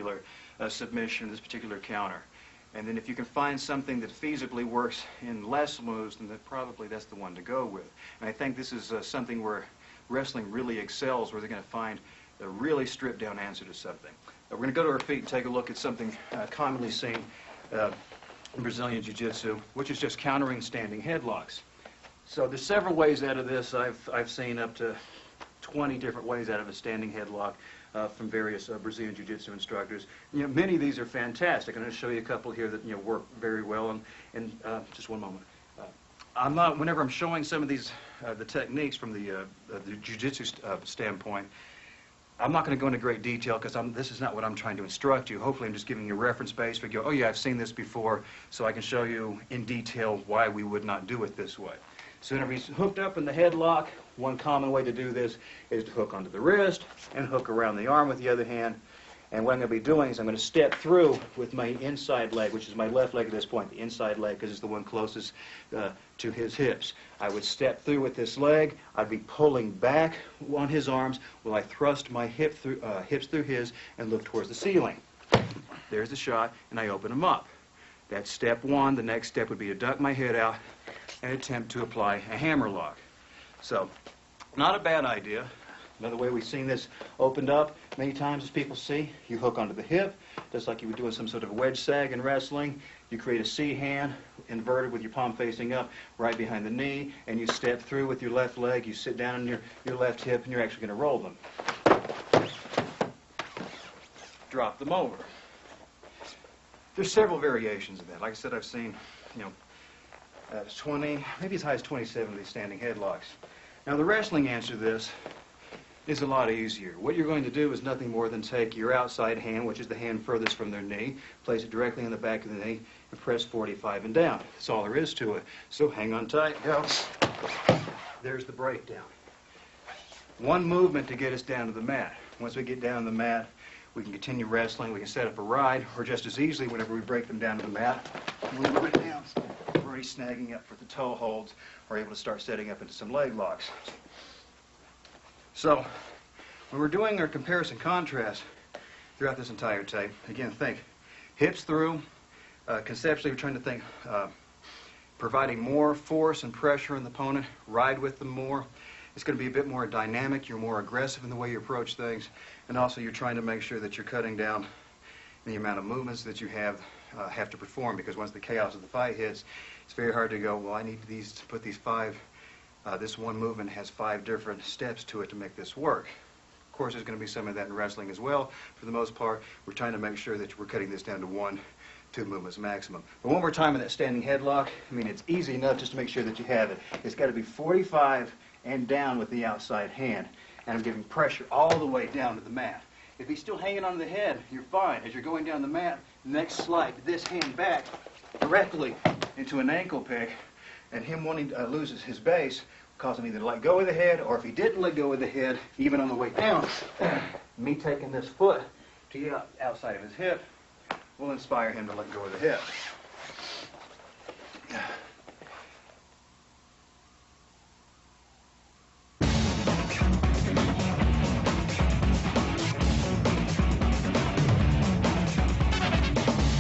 particular submission, this particular counter. And then if you can find something that feasibly works in less moves, then probably that's the one to go with. And I think this is something where wrestling really excels, where they're going to find a really stripped down answer to something. We're going to go to our feet and take a look at something commonly seen in Brazilian Jiu-Jitsu, which is just countering standing headlocks. So there's several ways out of this. I've seen up to 20 different ways out of a standing headlock from various Brazilian Jiu-Jitsu instructors. Many of these are fantastic. I'm going to show you a couple here that work very well. And just one moment. Whenever I'm showing some of these the techniques from the Jiu-Jitsu standpoint, I'm not going to go into great detail because this is not what I'm trying to instruct you. Hopefully I'm just giving you a reference base where you go, oh yeah, I've seen this before, so I can show you in detail why we would not do it this way. So whenever he's hooked up in the headlock, one common way to do this is to hook onto the wrist and hook around the arm with the other hand. And what I'm going to be doing is I'm going to step through with my inside leg, which is my left leg at this point, the inside leg, because it's the one closest to his hips. I would step through with this leg. I'd be pulling back on his arms while I thrust my hips through his and look towards the ceiling. There's the shot, and I open him up. That's step one. The next step would be to duck my head out and attempt to apply a hammer lock. So, not a bad idea. Another way we've seen this opened up many times, as people see, you hook onto the hip, just like you would do in some sort of wedge sag in wrestling. You create a C hand, inverted with your palm facing up, right behind the knee, and you step through with your left leg. You sit down on your left hip, and you're actually going to roll them. Drop them over. There's several variations of that. Like I said, I've seen, 20, maybe as high as 27 of these standing headlocks. Now, the wrestling answer to this is a lot easier. What you're going to do is nothing more than take your outside hand, which is the hand furthest from their knee, place it directly on the back of the knee, and press 45 and down. That's all there is to it. So hang on tight. Go. There's the breakdown. One movement to get us down to the mat. Once we get down to the mat, we can continue wrestling. We can set up a ride, or just as easily, whenever we break them down to the mat, we move it down. We're already snagging up for the toe holds, or able to start setting up into some leg locks. So, when we're doing our comparison contrast throughout this entire tape, again, think hips through. Conceptually, we're trying to think providing more force and pressure on the opponent, ride with them more. It's going to be a bit more dynamic. You're more aggressive in the way you approach things. And also, you're trying to make sure that you're cutting down the amount of movements that you have to perform, because once the chaos of the fight hits, it's very hard to go, well, I need to put these five. This one movement has 5 different steps to it to make this work. Of course, there's going to be some of that in wrestling as well. For the most part, we're trying to make sure that we're cutting this down to 1, 2 movements maximum. But one more time in that standing headlock, I mean, it's easy enough just to make sure that you have it. It's got to be 45 and down with the outside hand. And I'm giving pressure all the way down to the mat. If he's still hanging on the head, you're fine. As you're going down the mat, next slide this hand back directly into an ankle pick. And him wanting to lose his base cause him either to let go of the head, or if he didn't let go of the head, even on the way down, me taking this foot to the outside of his hip will inspire him to let go of the hip.